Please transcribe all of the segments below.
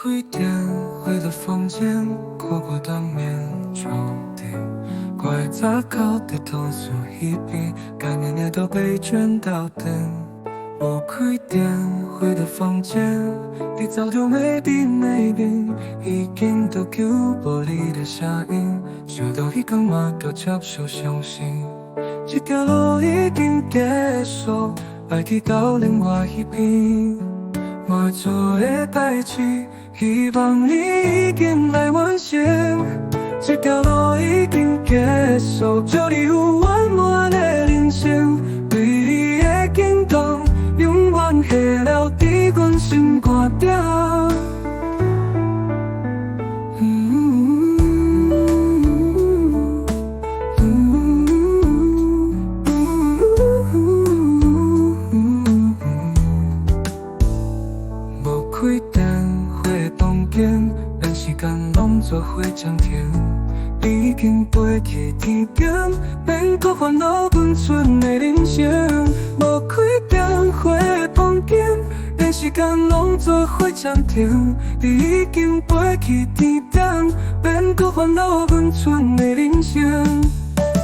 开电回到房间，跨过当面抽屉，挂在杂靠的通讯一边，该年年都被卷到灯。我开电回到房间，你早就没伫那边，已经都叫无你的声音，想到迄天嘛都接受相信，这条路已经结束，爱去到另外一边。我会做的代志，希望你已经来完成。这条路已经结束，祝你有圆满的人生。对你的感动，永远下了伫阮心肝顶。开电火的房间，咱时间拢做伙暂停。你已经飞去天边，免搁烦恼阮剩的人生。无开电火的房间，咱时间拢做伙暂停。你已经飞去天边，免搁烦恼阮剩的人生。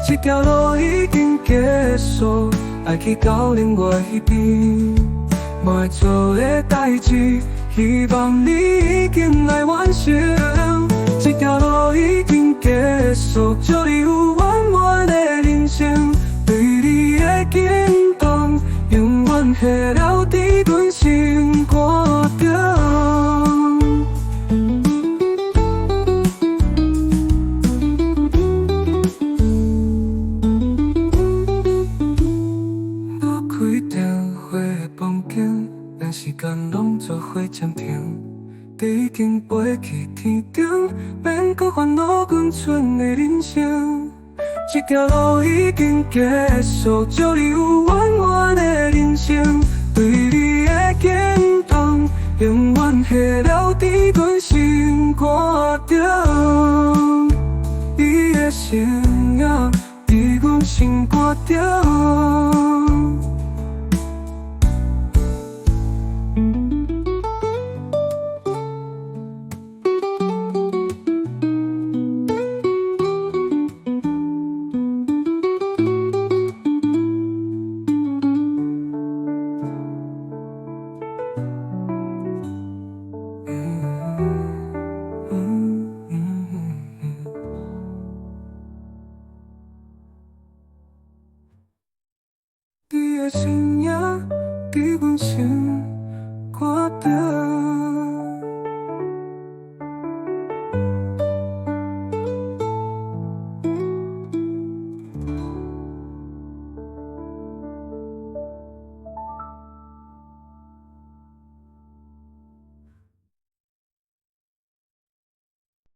这条路已经结束，爱去到另外一边。我会做的代志，希望你已经来完成。这条路已经结束，祝你有圆满的人生。对你的感动，永远下了伫阮心肝顶。咱时间拢做伙暂停，你已经飞去天顶，免搁烦恼阮剩的人生。这条路已经结束，祝你有圆满的人生。对你的感动，永远下了伫阮心肝顶。你的声音伫阮心肝顶。你的声音，伫阮心肝顶。